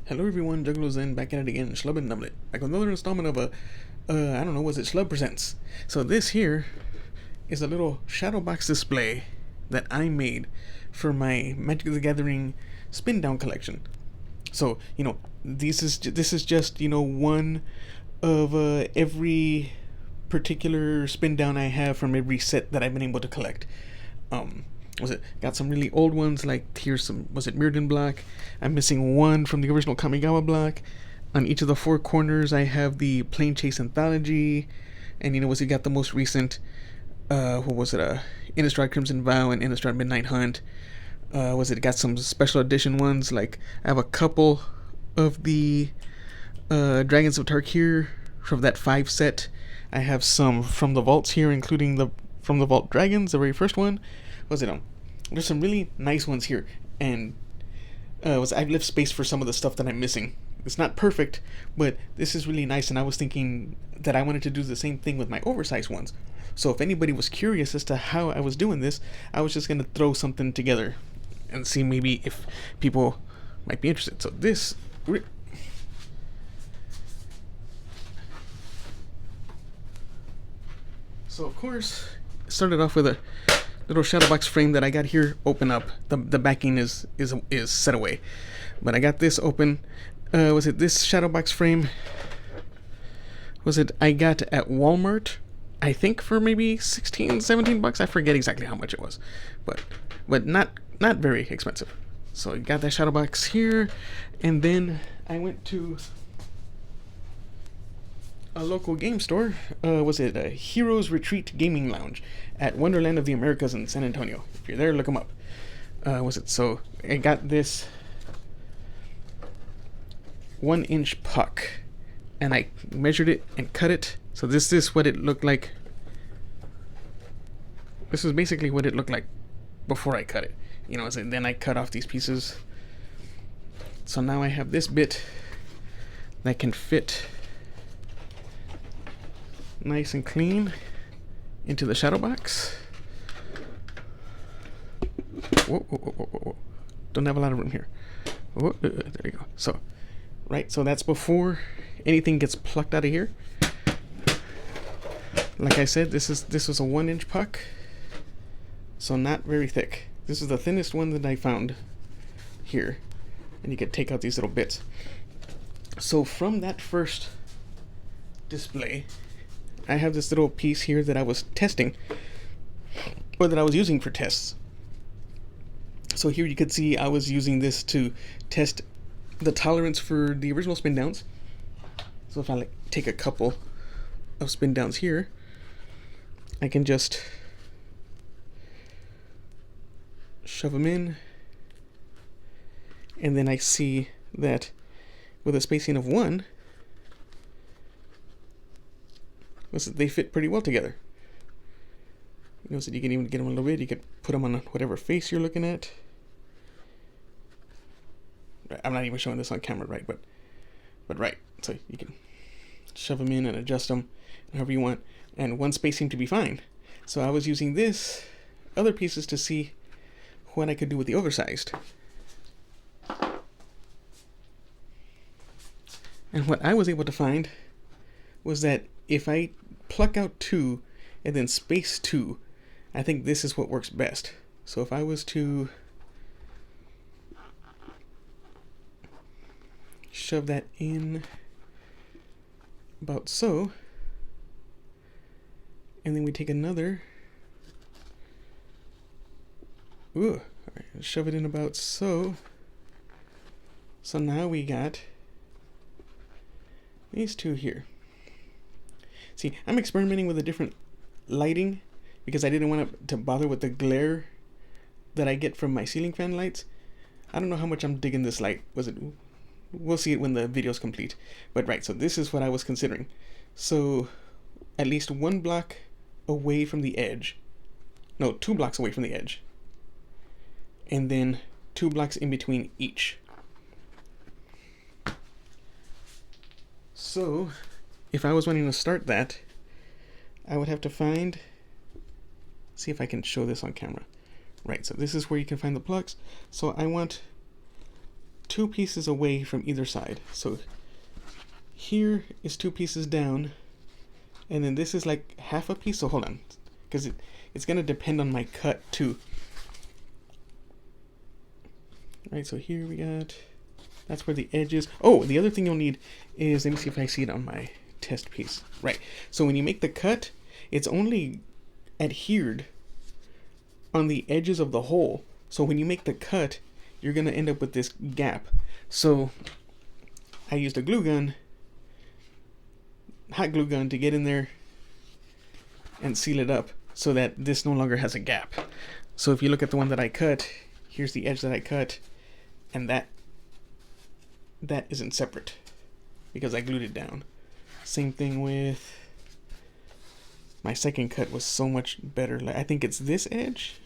Hello everyone, Juggalozen back at it again, Schlub and Back with another installment of I don't know, was it Schlub Presents? So this here is a little shadow box display that I made for my Magic the Gathering Spindown collection. So, this is just, one of every particular Spindown I have from every set that I've been able to collect. Got some really old ones, like here's some, was it Mirrodin block? I'm missing one from the original Kamigawa block. On each of the four corners I have the Plane Chase Anthology, and you got the most recent, Innistrad Crimson Vow and Innistrad Midnight Hunt. Got some special edition ones, like I have a couple of the Dragons of Tarkir from that 5 set. I have some from the vaults here, including the from the Vault Dragons, the very first one. There's some really nice ones here, and I've left space for some of the stuff that I'm missing. It's not perfect, but this is really nice, and I was thinking that I wanted to do the same thing with my oversized ones. So if anybody was curious as to how I was doing this, I was just going to throw something together and see maybe if people might be interested. So this... So of course, it started off with a little shadow box frame that I got here open up. The backing is set away, but I got this open. This shadow box frame? I got at Walmart, I think for maybe 16, 17 bucks. I forget exactly how much it was, but not very expensive. So I got that shadow box here, and then I went to a local game store. A Heroes Retreat Gaming Lounge at Wonderland of the Americas in San Antonio. If you're there, look them up. So I got this 1-inch puck, and I measured it and cut it. So this is what it looked like. This is basically what it looked like before I cut it. Then I cut off these pieces. So now I have this bit that can fit nice and clean into the shadow box. Whoa. Don't have a lot of room here. There you go. So that's before anything gets plucked out of here. Like I said, this was a 1-inch puck, so not very thick. This is the thinnest one that I found here, and you can take out these little bits. So from that first display, I have this little piece here that I was testing, or that I was using for tests. So here you could see I was using this to test the tolerance for the original Spindowns. So if I take a couple of Spindowns here, I can just shove them in, and then I see that with a spacing of 1, they fit pretty well together. So you can even get them a little bit. You could put them on whatever face you're looking at. I'm not even showing this on camera, right? But right. So you can shove them in and adjust them however you want. And one space seemed to be fine. So I was using this other pieces to see what I could do with the oversized. And what I was able to find was that if I pluck out 2 and then space 2, I think this is what works best. So if I was to shove that in about so, and then we take another, alright, shove it in about so. So now we got these 2 here. See, I'm experimenting with a different lighting because I didn't want to bother with the glare that I get from my ceiling fan lights. I don't know how much I'm digging this light. We'll see it when the video's complete. But right, so this is what I was considering. So at least 1 block away from the edge. No, 2 blocks away from the edge. And then 2 blocks in between each. So if I was wanting to start that, I would have to see if I can show this on camera. Right, so this is where you can find the plugs. So I want 2 2 pieces away from either side. So here is 2 pieces down, and then this is like half a piece. So hold on, because it's gonna depend on my cut too. Right, so here we got, that's where the edge is. Oh, the other thing you'll need is, let me see if I see it on my test piece. Right, so when you make the cut, it's only adhered on the edges of the hole. So when you make the cut, you're gonna end up with this gap. So I used a glue gun, hot glue gun, to get in there and seal it up so that this no longer has a gap. So if you look at the one that I cut, here's the edge that I cut, and that isn't separate because I glued it down. Same thing with my second cut, was so much better. Like, I think it's this edge.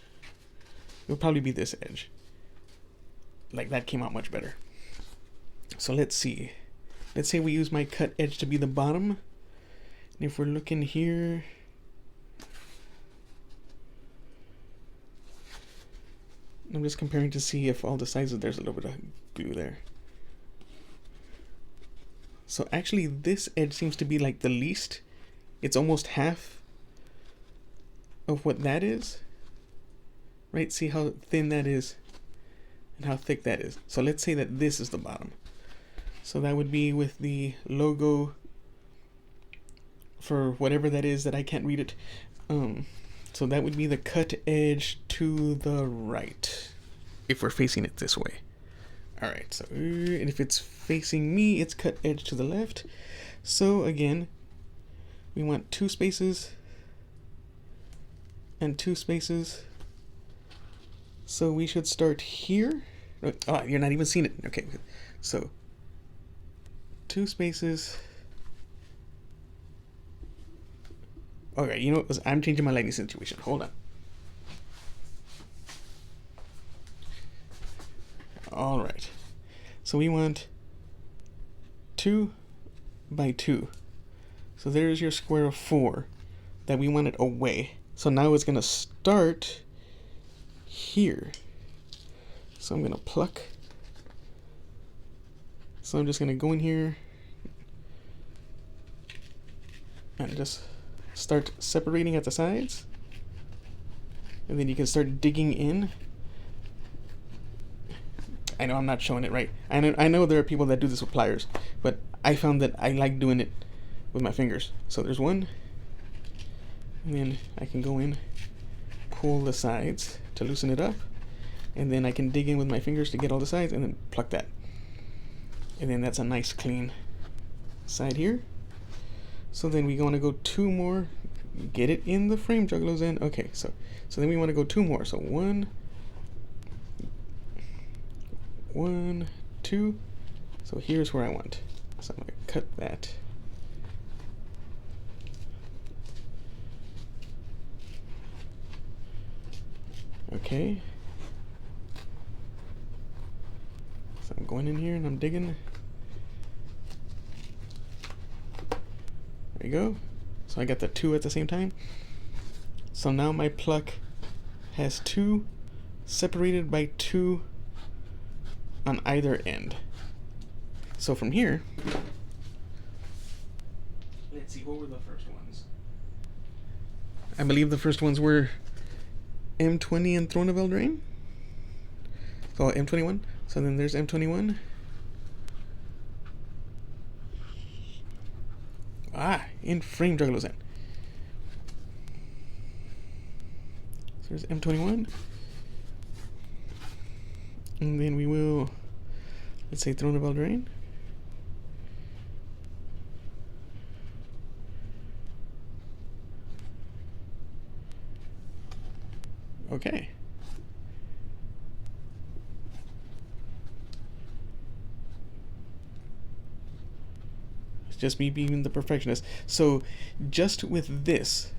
It would probably be this edge. Like, that came out much better. So let's see. Let's say we use my cut edge to be the bottom. And if we're looking here, I'm just comparing to see if all the sizes, there's a little bit of glue there. So actually this edge seems to be like the least. It's almost half of what that is. Right? See how thin that is and how thick that is. So let's say that this is the bottom. So that would be with the logo for whatever that is that I can't read it. So that would be the cut edge to the right, if we're facing it this way. Alright, so and if it's facing me, it's cut edge to the left. So again, we want 2 spaces and 2 spaces. So we should start here. Oh, you're not even seeing it. Okay, so 2 spaces. Okay, you know what? I'm changing my lighting situation. Hold on. All right. So we want 2 by 2. So there's your square of 4 that we want it away. So now it's going to start here. So I'm going to pluck. So I'm just going to go in here and just start separating at the sides, and then you can start digging in. I know I'm not showing it right. I know there are people that do this with pliers, but I found that I like doing it with my fingers. So there's one, and then I can go in, pull the sides to loosen it up, and then I can dig in with my fingers to get all the sides, and then pluck that. And then that's a nice clean side here. So then we want to go 2 more, get it in the frame, Juggalozen. Okay, so then we want to go 2 more. So 1, 2. So here's where I want. So I'm going to cut that. Okay. So I'm going in here and I'm digging. There you go. So I got the 2 at the same time. So now my pluck has 2 separated by 2 on either end. So from here, let's see, what were the first ones? I believe the first ones were M20 and Throne of Eldraine. So M21. So then there's M21. In frame, Juggalozen. So there's M21. And then we will, let's say, Throne of Eldraine. Okay. It's just me being the perfectionist. So just with this,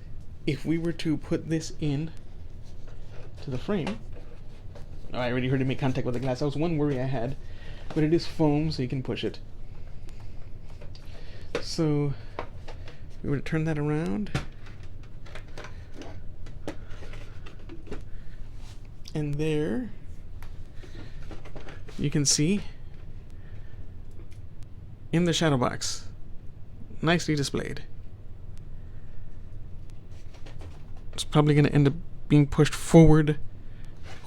if we were to put this in to the frame, oh, I already heard it make contact with the glass. That was one worry I had, but it is foam, so you can push it. So if we were to turn that around, and there you can see in the shadow box. Nicely displayed. It's probably going to end up being pushed forward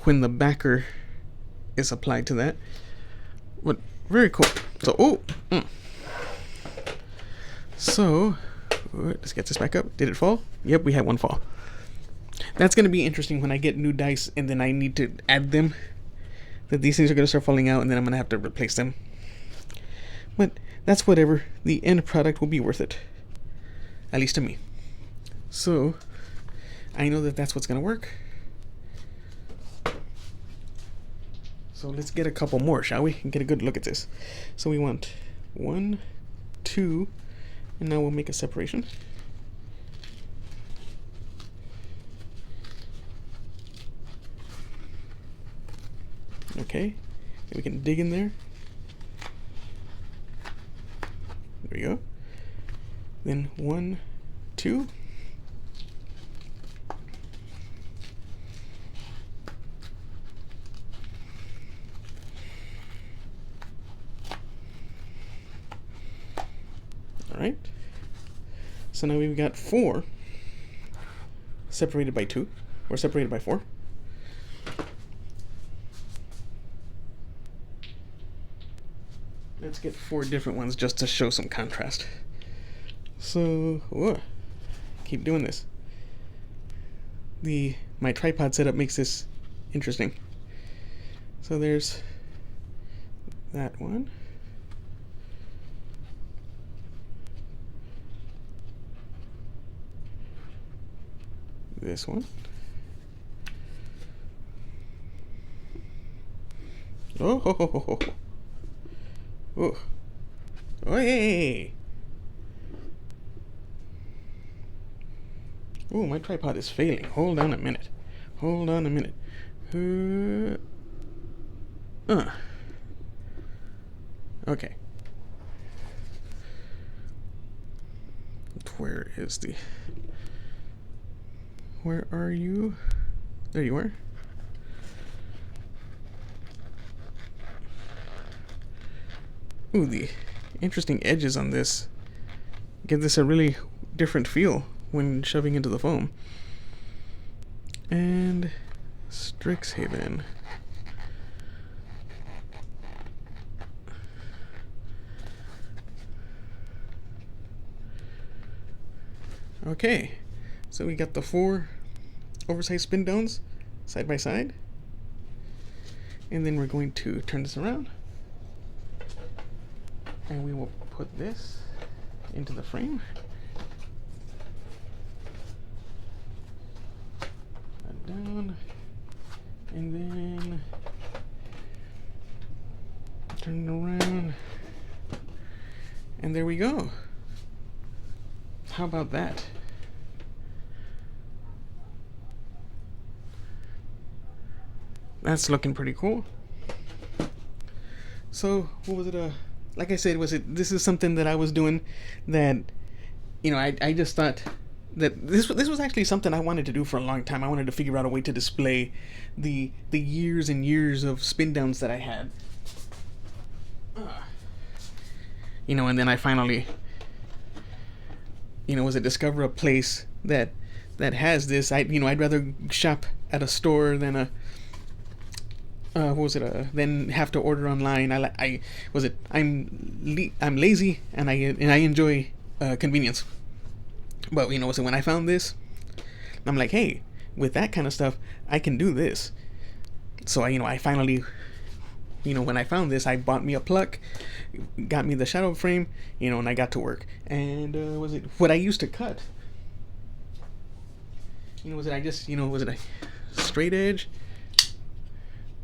when the backer is applied to that. But very cool. So, So, let's get this back up. Did it fall? Yep, we had one fall. That's going to be interesting when I get new dice and then I need to add them. That these things are going to start falling out and then I'm going to have to replace them. But that's whatever. The end product will be worth it. At least to me. So, I know that that's what's going to work. So let's get a couple more, shall we? And get a good look at this. So we want 1, 2, and now we'll make a separation. Okay, we can dig in there. There we go. Then 1, 2. Alright. So now we've got 4 separated by 2, or separated by 4. Let's get 4 different ones just to show some contrast. So, keep doing this. My tripod setup makes this interesting. So there's that one. This one. Oh, ho, ho, ho, ho. Oh, oh, hey. Oh, my tripod is failing. Hold on a minute. Hold on a minute. Okay. Where is the... Where are you? There you are. Ooh, the interesting edges on this give this a really different feel when shoving into the foam. And Strixhaven. Okay, so we got the 4 oversized Spindowns side by side. And then we're going to turn this around. And we will put this into the frame. Down. And then turn it around. And there we go. How about that? That's looking pretty cool. So, what was it? Like I said, this is something that I was doing that, you know, I just thought that this was actually something I wanted to do for a long time. I wanted to figure out a way to display the years and years of Spindowns that I had. You know, and then I finally, you know, discover a place that has this. I'd rather shop at a store than a then have to order online. I'm lazy and I enjoy convenience. But you know, so when I found this, I'm like, hey, with that kind of stuff, I can do this. So I finally, when I found this, I bought me a pluck, got me the shadow frame, and I got to work. And what I used to cut? I just a straight edge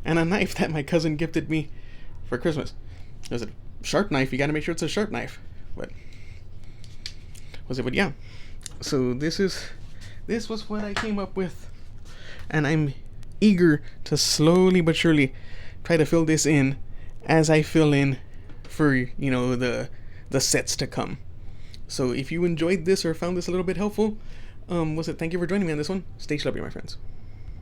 and a knife that my cousin gifted me for Christmas. It was a sharp knife. You got to make sure it's a sharp knife. But yeah. So this was what I came up with, and I'm eager to slowly but surely try to fill this in as I fill in for the sets to come. So if you enjoyed this or found this a little bit helpful, thank you for joining me on this one. Stay schlubby, my friends.